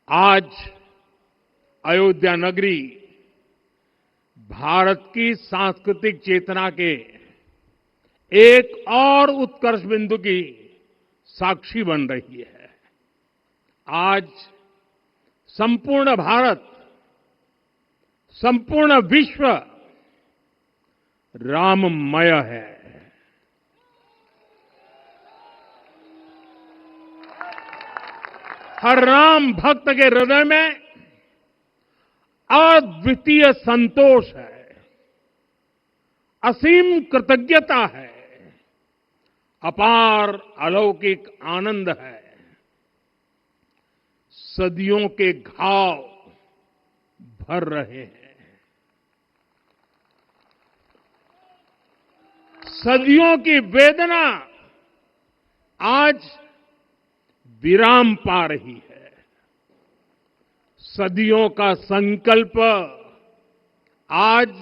आज अयोध्या नगरी भारत की सांस्कृतिक चेतना के एक और उत्कर्ष बिंदु की साक्षी बन रही है। आज संपूर्ण भारत, संपूर्ण विश्व राममय है। हर राम भक्त के हृदय में अद्वितीय संतोष है, असीम कृतज्ञता है, अपार अलौकिक आनंद है। सदियों के घाव भर रहे हैं, सदियों की वेदना आज विराम पा रही है। सदियों का संकल्प आज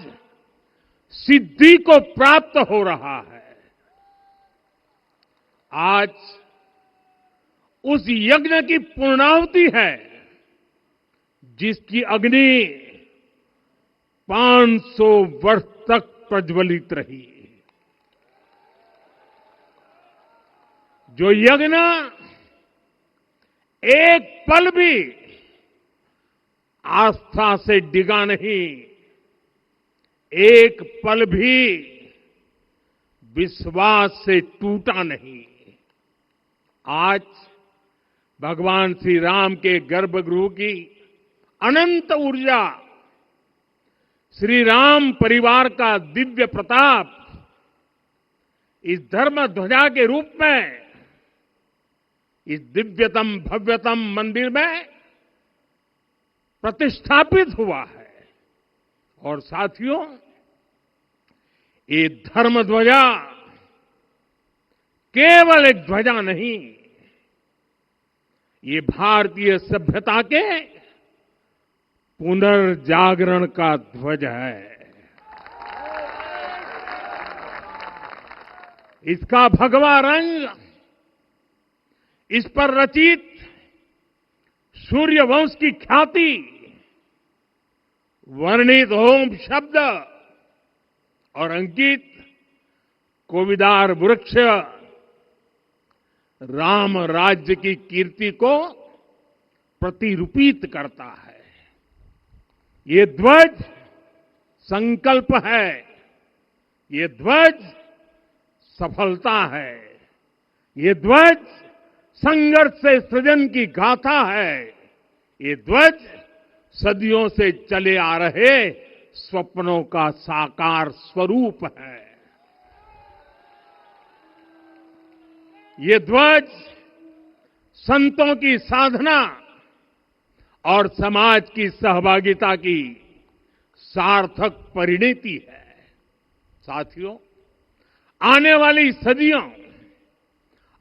सिद्धि को प्राप्त हो रहा है। आज उस यज्ञ की पूर्णाहुति है जिसकी अग्नि 500 वर्ष तक प्रज्वलित रही। जो यज्ञ एक पल भी आस्था से डिगा नहीं, एक पल भी विश्वास से टूटा नहीं। आज भगवान श्री राम के गर्भगृह की अनंत ऊर्जा, श्री राम परिवार का दिव्य प्रताप इस धर्म ध्वजा के रूप में इस दिव्यतम भव्यतम मंदिर में प्रतिष्ठापित हुआ है। और साथियों, ये धर्म ध्वजा केवल एक ध्वजा नहीं, ये भारतीय सभ्यता के पुनर्जागरण का ध्वज है। इसका भगवा रंग, इस पर रचित सूर्यवंश की ख्याति, वर्णित ओम शब्द और अंकित कोविदार वृक्ष राम राज्य की कीर्ति को प्रतिरूपित करता है। ये ध्वज संकल्प है, ये ध्वज सफलता है, ये ध्वज संघर्ष से सृजन की गाथा है, ये ध्वज सदियों से चले आ रहे स्वप्नों का साकार स्वरूप है। ये ध्वज संतों की साधना और समाज की सहभागिता की सार्थक परिणति है। साथियों, आने वाली सदियों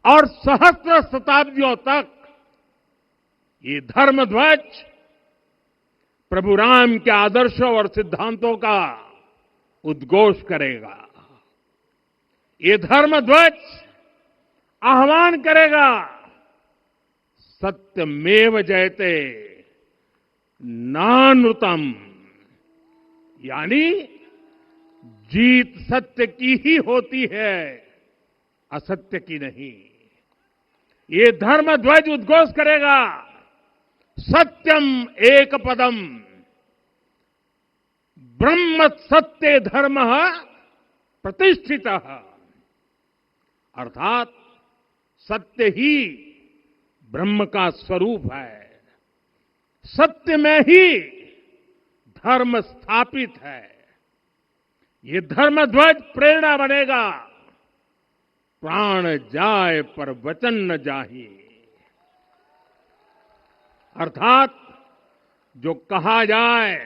और सहस्त्र शताब्दियों तक ये धर्म ध्वज प्रभु राम के आदर्शों और सिद्धांतों का उद्घोष करेगा। ये धर्म ध्वज आह्वान करेगा, सत्यमेव जयते नानृतम, यानी जीत सत्य की ही होती है, असत्य की नहीं। ये धर्म ध्वज उद्घोष करेगा, सत्यम एक पदम ब्रह्म सत्य धर्म प्रतिष्ठित, अर्थात सत्य ही ब्रह्म का स्वरूप है, सत्य में ही धर्म स्थापित है। ये धर्म ध्वज प्रेरणा बनेगा, प्राण जाए पर वचन न जाहि, अर्थात जो कहा जाए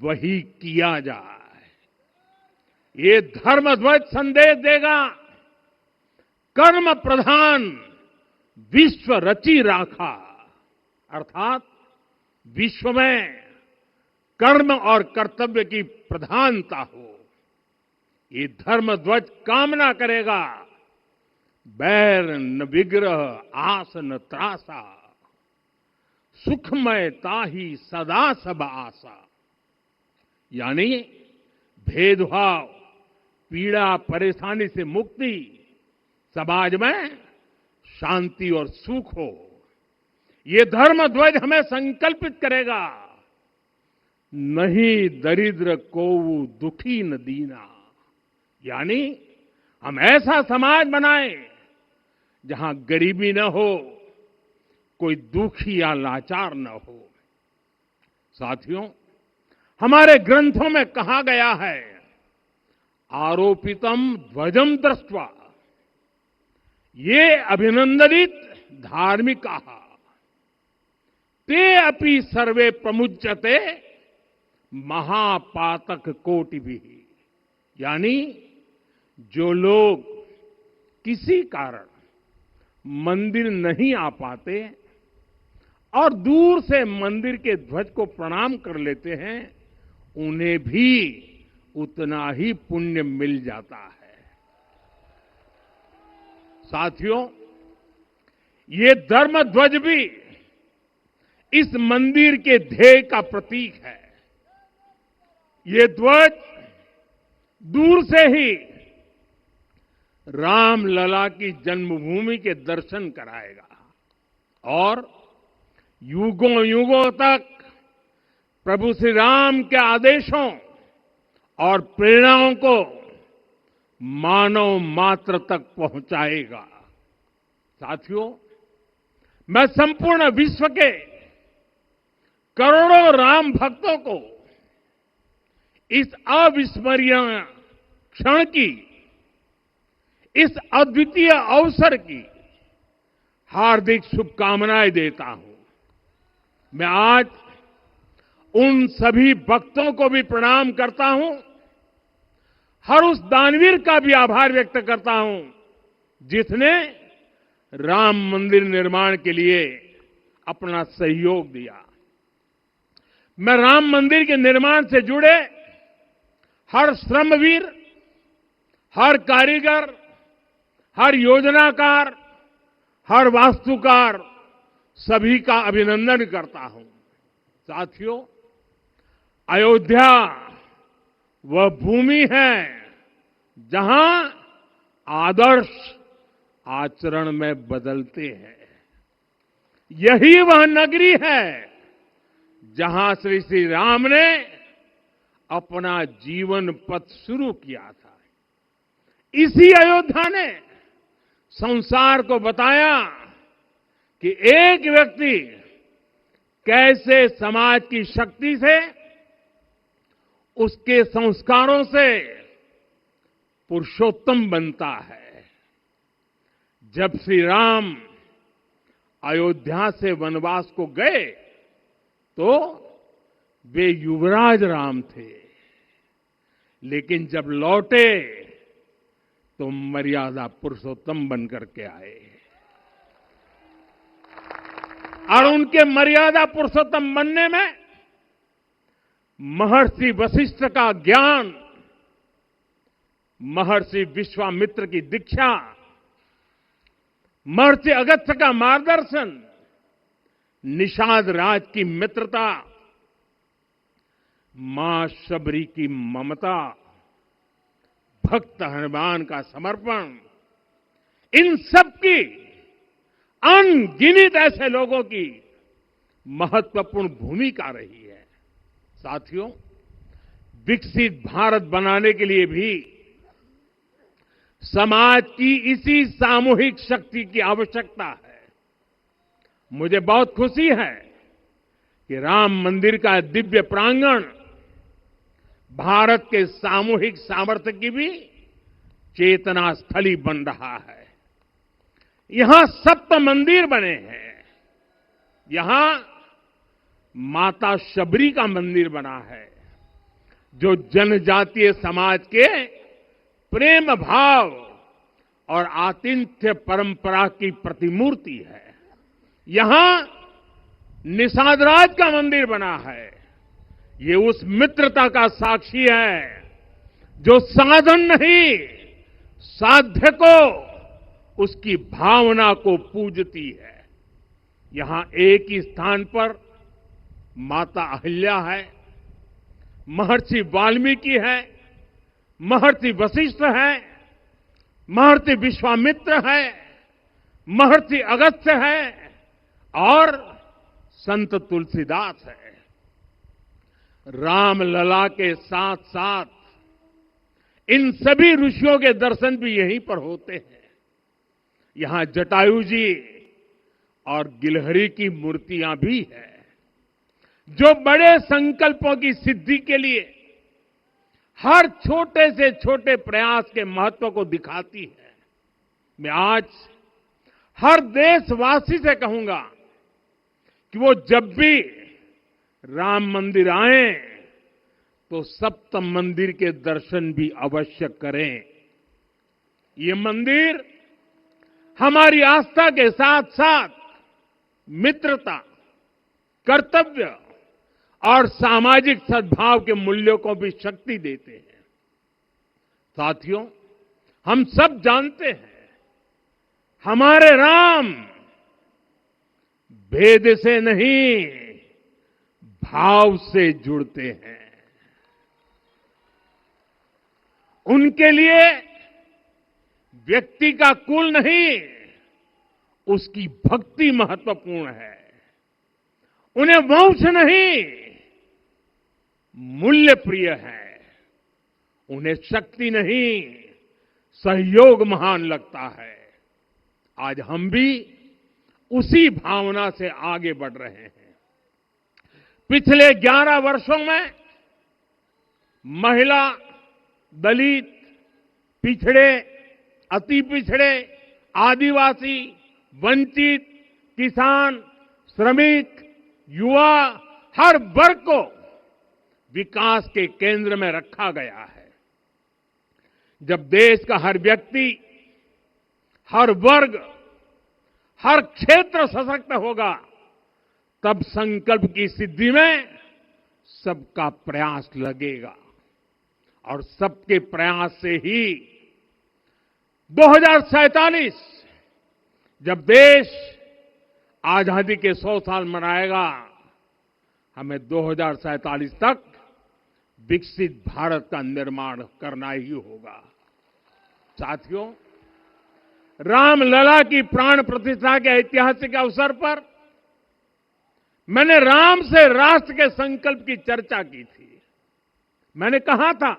वही किया जाए। ये धर्म ध्वज संदेश देगा, कर्म प्रधान विश्व रची राखा, अर्थात विश्व में कर्म और कर्तव्य की प्रधानता हो। ये धर्म ध्वज कामना करेगा, बैर न विग्रह आस न त्रासा, सुखमयता ही सदा सब आशा। यानी भेदभाव, पीड़ा, परेशानी से मुक्ति, समाज में शांति और सुख हो, ये धर्म ध्वज हमें संकल्पित करेगा। नहीं दरिद्र कोउ दुखी न दीना। यानी हम ऐसा समाज बनाएं जहां गरीबी न हो, कोई दुखी या लाचार न हो। साथियों, हमारे ग्रंथों में कहा गया है, आरोपितम ध्वजम दृष्ट्वा ये अभिनंदनित धार्मिका ते अपि सर्वे प्रमुच्यते महापातक कोटि भी। यानी जो लोग किसी कारण मंदिर नहीं आ पाते और दूर से मंदिर के ध्वज को प्रणाम कर लेते हैं, उन्हें भी उतना ही पुण्य मिल जाता है। साथियों, ये धर्म ध्वज भी इस मंदिर के ध्येय का प्रतीक है। ये ध्वज दूर से ही राम लला की जन्मभूमि के दर्शन कराएगा और युगों युगों तक प्रभु श्री राम के आदेशों और प्रेरणाओं को मानव मात्र तक पहुंचाएगा। साथियों, मैं संपूर्ण विश्व के करोड़ों राम भक्तों को इस अविस्मरणीय क्षण की, इस अद्वितीय अवसर की हार्दिक शुभकामनाएं देता हूं। मैं आज उन सभी भक्तों को भी प्रणाम करता हूं, हर उस दानवीर का भी आभार व्यक्त करता हूं जिसने राम मंदिर निर्माण के लिए अपना सहयोग दिया। मैं राम मंदिर के निर्माण से जुड़े हर श्रमवीर, हर कारीगर, हर योजनाकार, हर वास्तुकार, सभी का अभिनंदन करता हूं। साथियों, अयोध्या वह भूमि है जहां आदर्श आचरण में बदलते हैं। यही वह नगरी है जहां श्री श्री राम ने अपना जीवन पथ शुरू किया था। इसी अयोध्या ने संसार को बताया कि एक व्यक्ति कैसे समाज की शक्ति से, उसके संस्कारों से पुरुषोत्तम बनता है। जब श्री राम अयोध्या से वनवास को गए तो वे युवराज राम थे, लेकिन जब लौटे तो मर्यादा पुरुषोत्तम बनकर के आए और उनके मर्यादा पुरुषोत्तम बनने में महर्षि वशिष्ठ का ज्ञान, महर्षि विश्वामित्र की दीक्षा, महर्षि अगस्त्य का मार्गदर्शन, निषाद राज की मित्रता, मां शबरी की ममता, भक्त हनुमान का समर्पण, इन सब की अनगिनत ऐसे लोगों की महत्वपूर्ण भूमिका रही है। साथियों, विकसित भारत बनाने के लिए भी समाज की इसी सामूहिक शक्ति की आवश्यकता है। मुझे बहुत खुशी है कि राम मंदिर का दिव्य प्रांगण भारत के सामूहिक सामर्थ्य की भी चेतना स्थली बन रहा है। यहां सप्त मंदिर बने हैं। यहां माता शबरी का मंदिर बना है, जो जनजातीय समाज के प्रेम भाव और आतिथ्य परंपरा की प्रतिमूर्ति है। यहां निषादराज का मंदिर बना है। ये उस मित्रता का साक्षी है जो साधन नहीं, साध्य को, उसकी भावना को पूजती है। यहां एक ही स्थान पर माता अहिल्या है, महर्षि वाल्मीकि है, महर्षि वशिष्ठ है, महर्षि विश्वामित्र है, महर्षि अगस्त्य है और संत तुलसीदास है। रामलला के साथ साथ इन सभी ऋषियों के दर्शन भी यहीं पर होते हैं। यहां जटायु जी और गिलहरी की मूर्तियां भी है, जो बड़े संकल्पों की सिद्धि के लिए हर छोटे से छोटे प्रयास के महत्व को दिखाती है। मैं आज हर देशवासी से कहूंगा कि वो जब भी राम मंदिर आए तो सप्तम मंदिर के दर्शन भी अवश्य करें। ये मंदिर हमारी आस्था के साथ साथ मित्रता, कर्तव्य और सामाजिक सद्भाव के मूल्यों को भी शक्ति देते हैं। साथियों, हम सब जानते हैं हमारे राम भेद से नहीं, भाव से जुड़ते हैं। उनके लिए व्यक्ति का कुल नहीं, उसकी भक्ति महत्वपूर्ण है। उन्हें वंश नहीं, मूल्य प्रिय है। उन्हें शक्ति नहीं, सहयोग महान लगता है। आज हम भी उसी भावना से आगे बढ़ रहे हैं। पिछले 11 वर्षों में महिला, दलित, पिछड़े, अति पिछड़े, आदिवासी, वंचित, किसान, श्रमिक, युवा, हर वर्ग को विकास के केंद्र में रखा गया है। जब देश का हर व्यक्ति, हर वर्ग, हर क्षेत्र सशक्त होगा, तब संकल्प की सिद्धि में सबका प्रयास लगेगा और सबके प्रयास से ही 2047 जब देश आजादी के 100 साल मनाएगा, हमें 2047 तक विकसित भारत का निर्माण करना ही होगा। साथियों, रामलला की प्राण प्रतिष्ठा के ऐतिहासिक अवसर पर मैंने राम से राष्ट्र के संकल्प की चर्चा की थी। मैंने कहा था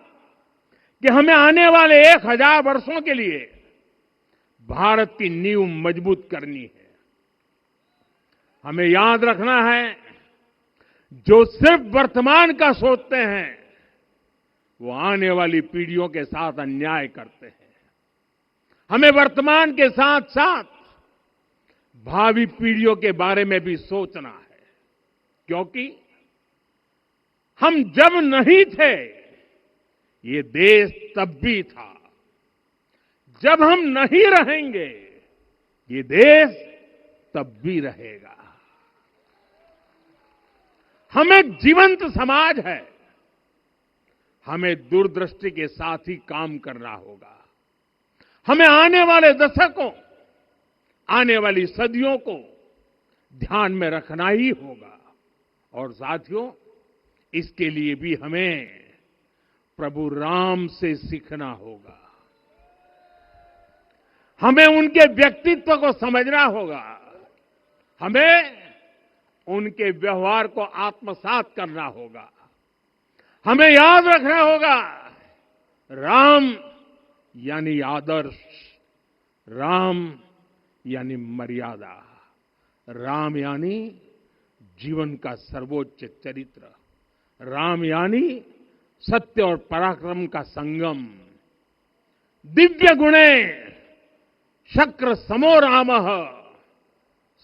कि हमें आने वाले 1000 वर्षों के लिए भारत की नींव मजबूत करनी है। हमें याद रखना है, जो सिर्फ वर्तमान का सोचते हैं वो आने वाली पीढ़ियों के साथ अन्याय करते हैं। हमें वर्तमान के साथ साथ भावी पीढ़ियों के बारे में भी सोचना है, क्योंकि हम जब नहीं थे ये देश तब भी था, जब हम नहीं रहेंगे ये देश तब भी रहेगा। हम एक जीवंत समाज है, हमें दूरदृष्टि के साथ ही काम करना होगा। हमें आने वाले दशकों, आने वाली सदियों को ध्यान में रखना ही होगा। और साथियों, इसके लिए भी हमें प्रभु राम से सीखना होगा। हमें उनके व्यक्तित्व को समझना होगा। हमें उनके व्यवहार को आत्मसात करना होगा। हमें याद रखना होगा, राम यानी आदर्श, राम यानी मर्यादा, राम यानी जीवन का सर्वोच्च चरित्र, राम यानी सत्य और पराक्रम का संगम। दिव्य गुणे शक्र समो रामः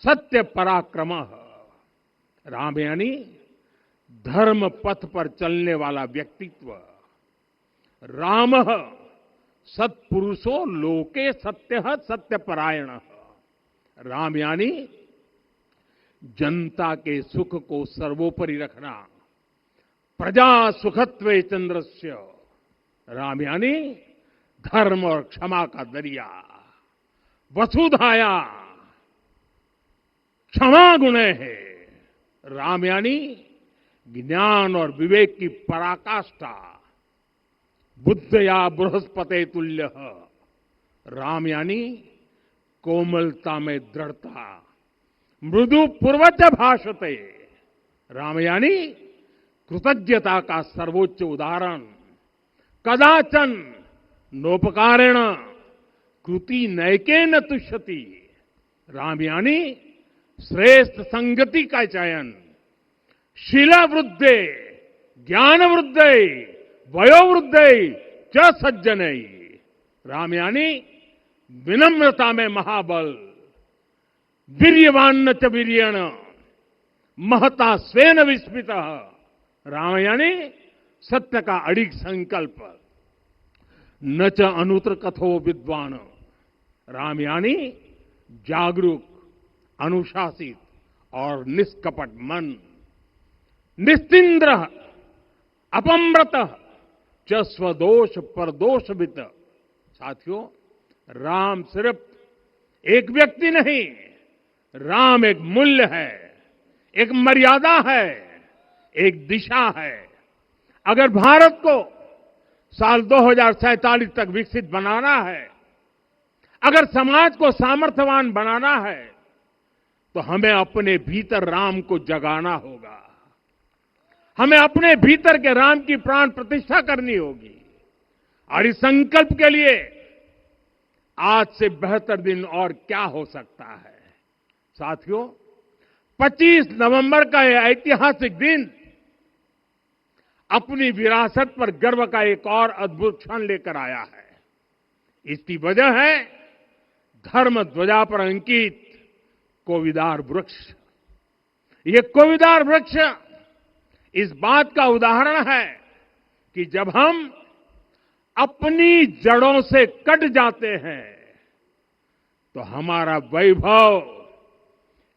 सत्य पराक्रमः। राम यानी धर्म पथ पर चलने वाला व्यक्तित्व। रामः सत्पुरुषो लोके सत्यः सत्यपरायणः। राम यानी जनता के सुख को सर्वोपरि रखना, प्रजा सुखत्वे चंद्रस्य। राम यानी धर्म और क्षमा का दरिया, वसुधाया क्षमा गुणे है। राम यानी ज्ञान और विवेक की पराकाष्ठा। बुद्ध या बृहस्पति तुल्य। राम यानी कोमलता में दृढ़ता। मृदु पूर्वज भाषते। राम यानी कृतज्ञता का सर्वोच्च उदाहरण। कदाचन नोपकारेण कृति नैकेन तुष्यति। राम यानी श्रेष्ठ संगति का चयन। शीला वृद्धे ज्ञान वृद्धे वयोवृद्धे च सज्जने। राम यानी विनम्रता में महाबल। वीर्यवान च वीर्यण महता स्वेन विस्मित। राम यानी सत्य का अडिग संकल्प। न च अनुत्र कथो विद्वान। राम यानी जागरूक, अनुशासित और निष्कपट मन। निस्तिंद्र अपम्रत च स्वदोष परदोषवित। साथियों, राम सिर्फ एक व्यक्ति नहीं, राम एक मूल्य है, एक मर्यादा है, एक दिशा है। अगर भारत को साल 2047 तक विकसित बनाना है, अगर समाज को सामर्थ्यवान बनाना है, तो हमें अपने भीतर राम को जगाना होगा। हमें अपने भीतर के राम की प्राण प्रतिष्ठा करनी होगी। और इस संकल्प के लिए आज से बेहतर दिन और क्या हो सकता है। साथियों, 25 नवंबर का यह ऐतिहासिक दिन अपनी विरासत पर गर्व का एक और अद्भुत क्षण लेकर आया है। इसकी वजह है धर्म ध्वजा पर अंकित कोविदार वृक्ष। ये कोविदार वृक्ष इस बात का उदाहरण है कि जब हम अपनी जड़ों से कट जाते हैं तो हमारा वैभव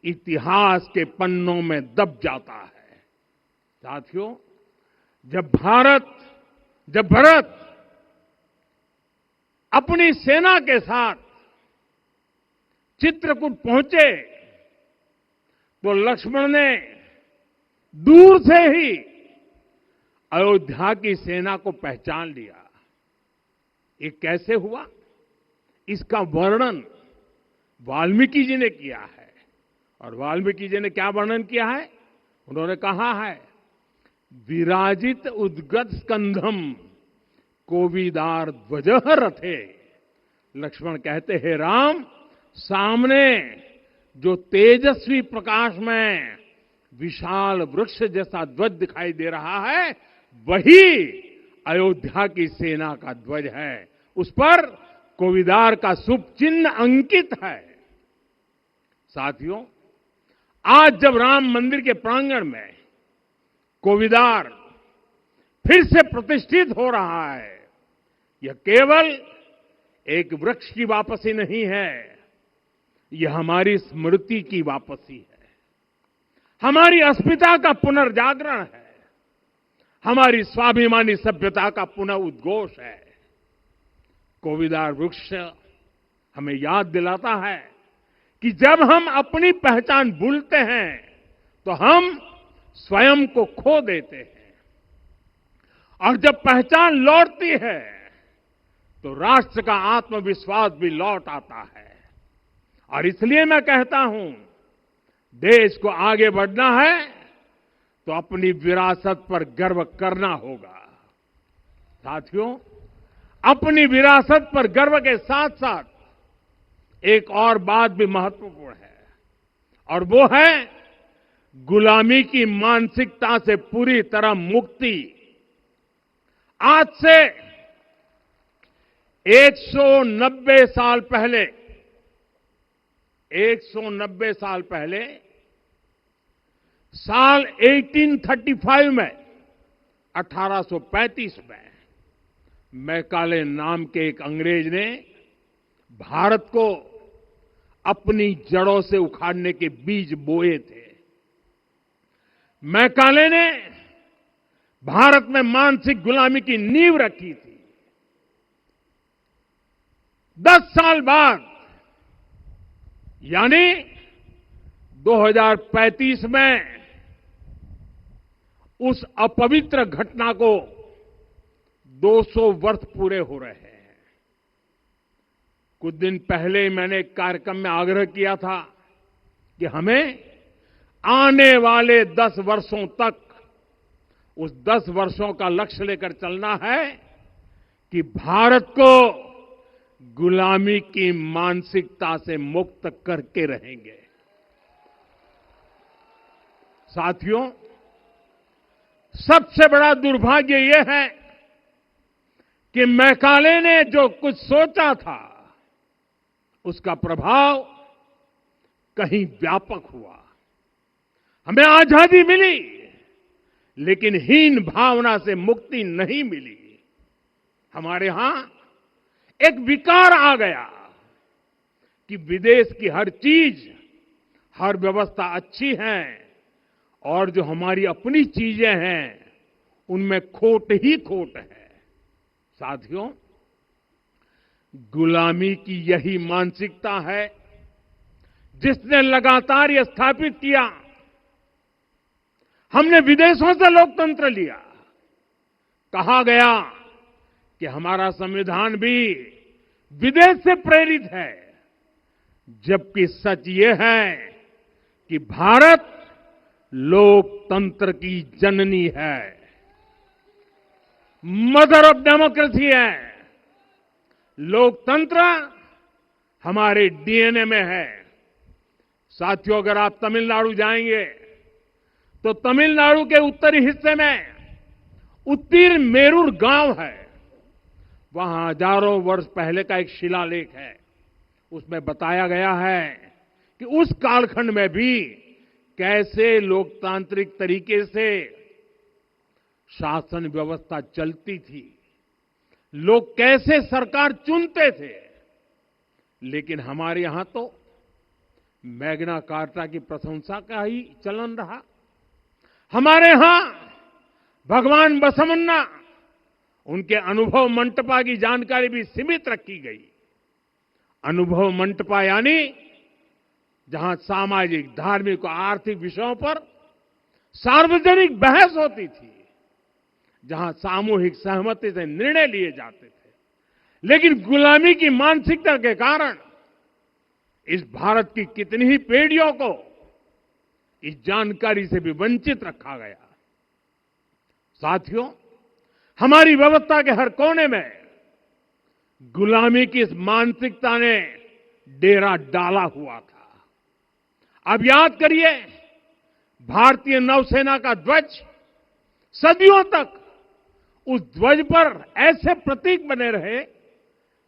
इतिहास के पन्नों में दब जाता है। साथियों, जब भरत अपनी सेना के साथ चित्रकूट पहुंचे तो लक्ष्मण ने दूर से ही अयोध्या की सेना को पहचान लिया। ये कैसे हुआ, इसका वर्णन वाल्मीकि जी ने किया है। और वाल्मीकि जी ने क्या वर्णन किया है? उन्होंने कहा है, विराजित उद्गत स्कंधम कोविदार ध्वजः रथे। लक्ष्मण कहते हैं, राम, सामने जो तेजस्वी प्रकाश में विशाल वृक्ष जैसा ध्वज दिखाई दे रहा है, वही अयोध्या की सेना का ध्वज है। उस पर कोविदार का शुभ चिन्ह अंकित है। साथियों, आज जब राम मंदिर के प्रांगण में कोविदार फिर से प्रतिष्ठित हो रहा है, यह केवल एक वृक्ष की वापसी नहीं है, यह हमारी स्मृति की वापसी है, हमारी अस्मिता का पुनर्जागरण है, हमारी स्वाभिमानी सभ्यता का पुनः उद्घोष है। कोविदार वृक्ष हमें याद दिलाता है कि जब हम अपनी पहचान भूलते हैं तो हम स्वयं को खो देते हैं, और जब पहचान लौटती है तो राष्ट्र का आत्मविश्वास भी लौट आता है। और इसलिए मैं कहता हूं, देश को आगे बढ़ना है तो अपनी विरासत पर गर्व करना होगा। साथियों, अपनी विरासत पर गर्व के साथ साथ एक और बात भी महत्वपूर्ण है, और वो है गुलामी की मानसिकता से पूरी तरह मुक्ति। आज से 190 साल पहले 190 साल पहले साल 1835 में 1835 में मैकाले नाम के एक अंग्रेज ने भारत को अपनी जड़ों से उखाड़ने के बीज बोए थे। मैकाले ने भारत में मानसिक गुलामी की नींव रखी थी। 10 साल बाद, यानी 2035 में उस अपवित्र घटना को 200 वर्ष पूरे हो रहे हैं। कुछ दिन पहले मैंने एक कार्यक्रम में आग्रह किया था कि हमें आने वाले 10 वर्षों तक उस 10 वर्षों का लक्ष्य लेकर चलना है कि भारत को गुलामी की मानसिकता से मुक्त करके रहेंगे। साथियों, सबसे बड़ा दुर्भाग्य यह है कि मैकाले ने जो कुछ सोचा था उसका प्रभाव कहीं व्यापक हुआ। हमें आजादी मिली, लेकिन हीन भावना से मुक्ति नहीं मिली। हमारे यहां एक विकार आ गया कि विदेश की हर चीज, हर व्यवस्था अच्छी है और जो हमारी अपनी चीजें हैं उनमें खोट ही खोट है। साथियों, गुलामी की यही मानसिकता है जिसने लगातार यह स्थापित किया। हमने विदेशों से लोकतंत्र लिया। कहा गया कि हमारा संविधान भी विदेश से प्रेरित है, जबकि सच ये है कि भारत लोकतंत्र की जननी है, मदर ऑफ डेमोक्रेसी है। लोकतंत्र हमारे डीएनए में है। साथियों, अगर आप तमिलनाडु जाएंगे तो तमिलनाडु के उत्तरी हिस्से में उत्तीरमेरूर गांव है। वहां हजारों वर्ष पहले का एक शिलालेख है। उसमें बताया गया है कि उस कालखंड में भी कैसे लोकतांत्रिक तरीके से शासन व्यवस्था चलती थी, लोग कैसे सरकार चुनते थे। लेकिन हमारे यहां तो मैग्ना कार्टा की प्रशंसा का ही चलन रहा। हमारे यहां भगवान बसवन्ना, उनके अनुभव मंटपा की जानकारी भी सीमित रखी गई। अनुभव मंटपा यानी जहां सामाजिक, धार्मिक और आर्थिक विषयों पर सार्वजनिक बहस होती थी, जहां सामूहिक सहमति से निर्णय लिए जाते थे। लेकिन गुलामी की मानसिकता के कारण इस भारत की कितनी ही पीढ़ियों को इस जानकारी से भी वंचित रखा गया। साथियों, हमारी व्यवस्था के हर कोने में गुलामी की इस मानसिकता ने डेरा डाला हुआ था। अब याद करिए, भारतीय नौसेना का ध्वज सदियों तक उस ध्वज पर ऐसे प्रतीक बने रहे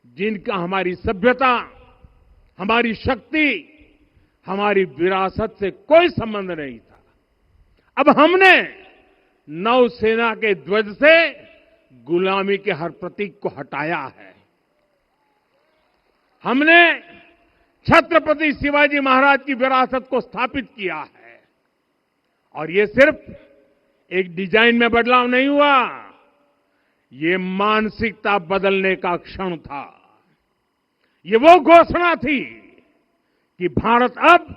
जिनका हमारी सभ्यता, हमारी शक्ति, हमारी विरासत से कोई संबंध नहीं था। अब हमने नौसेना के ध्वज से गुलामी के हर प्रतीक को हटाया है। हमने छत्रपति शिवाजी महाराज की विरासत को स्थापित किया है। और ये सिर्फ एक डिजाइन में बदलाव नहीं हुआ, ये मानसिकता बदलने का क्षण था। ये वो घोषणा थी कि भारत अब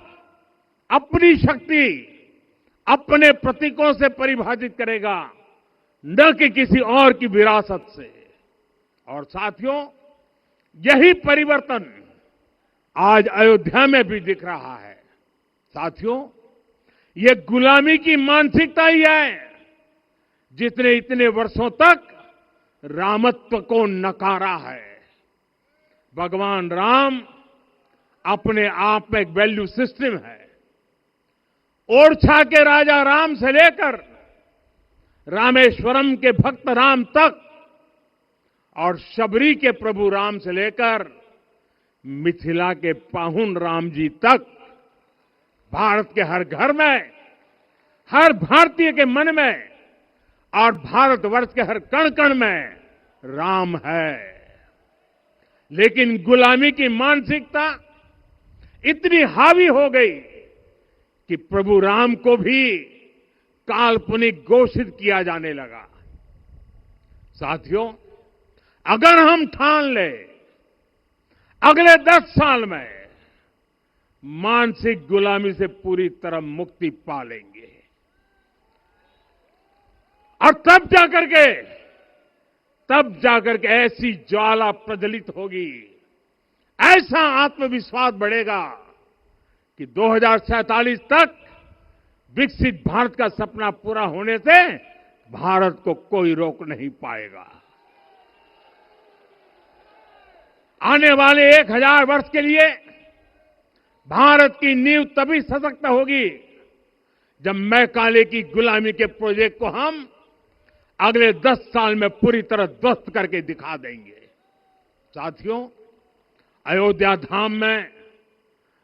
अपनी शक्ति अपने प्रतीकों से परिभाषित करेगा, न कि किसी और की विरासत से। और साथियों, यही परिवर्तन आज अयोध्या में भी दिख रहा है। साथियों, ये गुलामी की मानसिकता ही है जिसने इतने वर्षों तक रामत्व को नकारा है। भगवान राम अपने आप में एक वैल्यू सिस्टम है। ओरछा के राजा राम से लेकर रामेश्वरम के भक्त राम तक और शबरी के प्रभु राम से लेकर मिथिला के पाहुन राम जी तक, भारत के हर घर में, हर भारतीय के मन में और भारतवर्ष के हर कण कण में राम है। लेकिन गुलामी की मानसिकता इतनी हावी हो गई कि प्रभु राम को भी काल्पनिक घोषित किया जाने लगा। साथियों, अगर हम ठान लें अगले 10 साल में मानसिक गुलामी से पूरी तरह मुक्ति पा लेंगे। और तब जाकर के ऐसी ज्वाला प्रज्वलित होगी, ऐसा आत्मविश्वास बढ़ेगा कि 2047 तक विकसित भारत का सपना पूरा होने से भारत को कोई रोक नहीं पाएगा। आने वाले 1000 वर्ष के लिए भारत की नींव तभी सशक्त होगी जब मैकाले की गुलामी के प्रोजेक्ट को हम अगले 10 साल में पूरी तरह ध्वस्त करके दिखा देंगे। साथियों, अयोध्या धाम में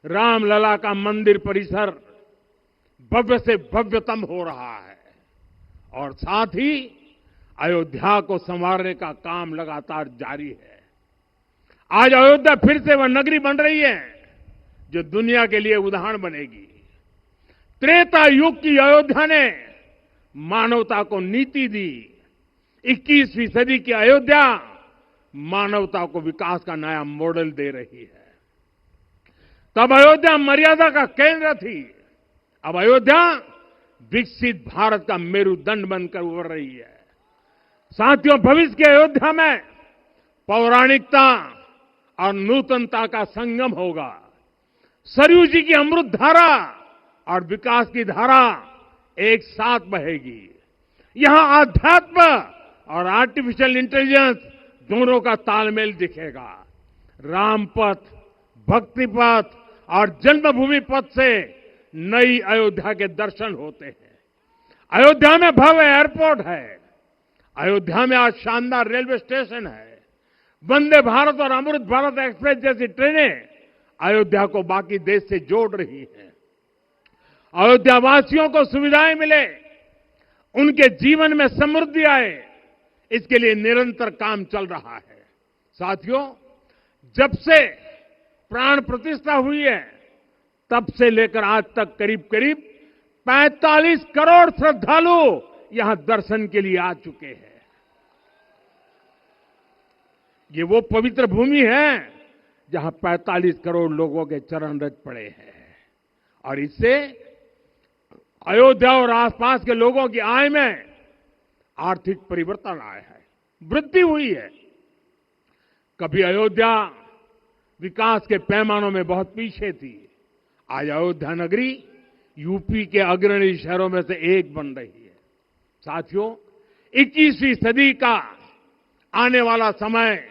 रामलला का मंदिर परिसर भव्य से भव्यतम हो रहा है और साथ ही अयोध्या को संवारने का काम लगातार जारी है। आज अयोध्या फिर से वह नगरी बन रही है जो दुनिया के लिए उदाहरण बनेगी। त्रेता युग की अयोध्या ने मानवता को नीति दी। 21वीं सदी की अयोध्या मानवता को विकास का नया मॉडल दे रही है। तब अयोध्या मर्यादा का केंद्र थी, अब अयोध्या विकसित भारत का मेरुदंड बनकर उभर रही है। साथियों, भविष्य की अयोध्या में पौराणिकता और नूतनता का संगम होगा। सरयू जी की अमृत धारा और विकास की धारा एक साथ बहेगी। यहां आध्यात्म और आर्टिफिशियल इंटेलिजेंस दोनों का तालमेल दिखेगा। राम पथ, भक्ति पथ और जन्मभूमि पथ से नई अयोध्या के दर्शन होते हैं। अयोध्या में भव्य एयरपोर्ट है। अयोध्या में आज शानदार रेलवे स्टेशन है। वंदे भारत और अमृत भारत एक्सप्रेस जैसी ट्रेनें अयोध्या को बाकी देश से जोड़ रही हैं। अयोध्या वासियों को सुविधाएं मिले, उनके जीवन में समृद्धि आए, इसके लिए निरंतर काम चल रहा है। साथियों, जब से प्राण प्रतिष्ठा हुई है तब से लेकर आज तक करीब करीब 45 करोड़ श्रद्धालु यहां दर्शन के लिए आ चुके हैं। ये वो पवित्र भूमि है जहां 45 करोड़ लोगों के चरण रज पड़े हैं और इससे अयोध्या और आसपास के लोगों की आय में आर्थिक परिवर्तन आया है, वृद्धि हुई है। कभी अयोध्या विकास के पैमानों में बहुत पीछे थी, आज अयोध्या नगरी यूपी के अग्रणी शहरों में से एक बन रही है। साथियों, 21वीं सदी का आने वाला समय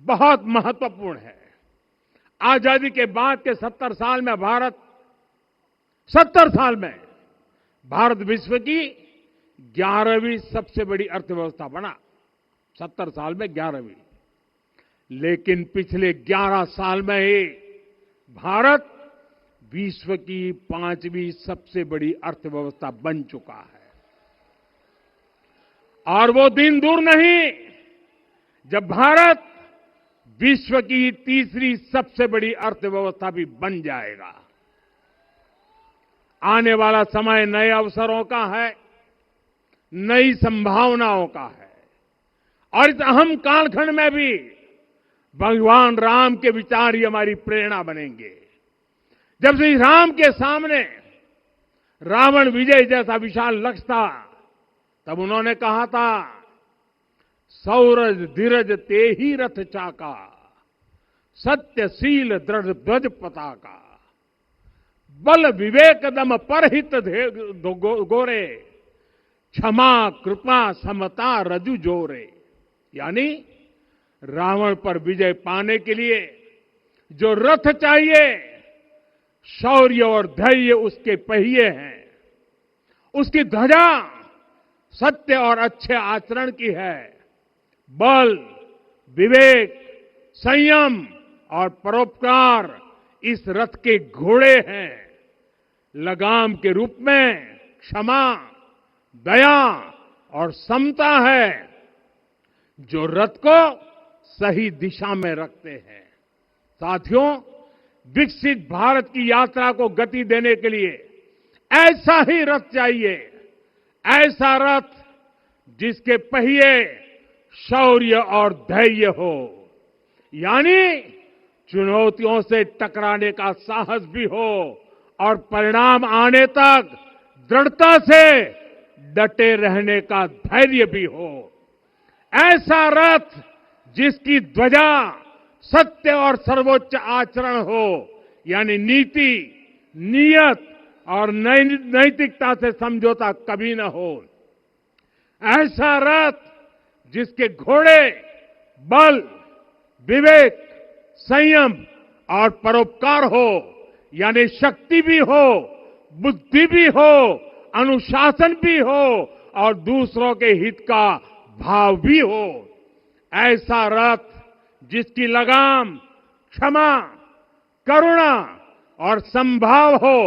बहुत महत्वपूर्ण है। आजादी के बाद के 70 साल में भारत विश्व की 11वीं सबसे बड़ी अर्थव्यवस्था बना। 70 साल में 11वीं। लेकिन पिछले 11 साल में ही भारत विश्व की 5वीं सबसे बड़ी अर्थव्यवस्था बन चुका है। और वो दिन दूर नहीं जब भारत विश्व की 3री सबसे बड़ी अर्थव्यवस्था भी बन जाएगा। आने वाला समय नए अवसरों का है, नई संभावनाओं का है और इस अहम कालखंड में भी भगवान राम के विचार ही हमारी प्रेरणा बनेंगे। जब श्री राम के सामने रावण विजय जैसा विशाल लक्ष्य था, तब उन्होंने कहा था, सौरज धीरज ते ही रथ चाका, सत्यशील दृढ़ ध्वज पताका, बल विवेक दम परहित गोरे, क्षमा कृपा समता रजु जोरे। यानी रावण पर विजय पाने के लिए जो रथ चाहिए, शौर्य और धैर्य उसके पहिए हैं, उसकी ध्वजा सत्य और अच्छे आचरण की है, बल, विवेक, संयम और परोपकार इस रथ के घोड़े हैं। लगाम के रूप में क्षमा, दया और समता है जो रथ को सही दिशा में रखते हैं। साथियों, विकसित भारत की यात्रा को गति देने के लिए ऐसा ही रथ चाहिए, ऐसा रथ जिसके पहिए शौर्य और धैर्य हो, यानी चुनौतियों से टकराने का साहस भी हो और परिणाम आने तक दृढ़ता से डटे रहने का धैर्य भी हो। ऐसा रथ जिसकी ध्वजा सत्य और सर्वोच्च आचरण हो, यानी नीति, नियत और नैतिकता से समझौता कभी न हो। ऐसा रथ जिसके घोड़े बल, विवेक, संयम और परोपकार हो, यानी शक्ति भी हो, बुद्धि भी हो, अनुशासन भी हो और दूसरों के हित का भाव भी हो। ऐसा रथ जिसकी लगाम क्षमा, करुणा और संभाव हो,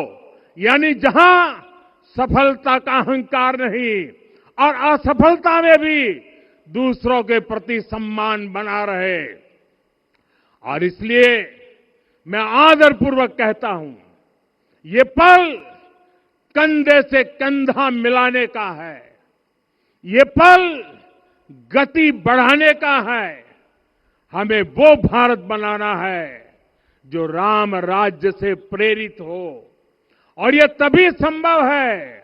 यानी जहां सफलता का अहंकार नहीं और असफलता में भी दूसरों के प्रति सम्मान बना रहे। और इसलिए मैं आदरपूर्वक कहता हूं, ये पल कंधे से कंधा मिलाने का है, ये पल गति बढ़ाने का है। हमें वो भारत बनाना है जो राम राज्य से प्रेरित हो, और ये तभी संभव है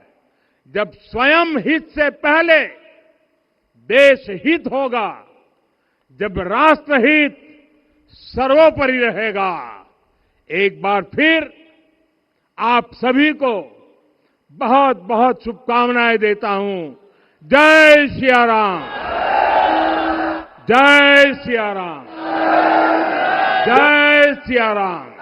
जब स्वयं हित से पहले देश हित होगा, जब राष्ट्रहित सर्वोपरि रहेगा। एक बार फिर आप सभी को बहुत बहुत शुभकामनाएं देता हूं। जय सिया राम, जय सिया राम, जय सिया राम।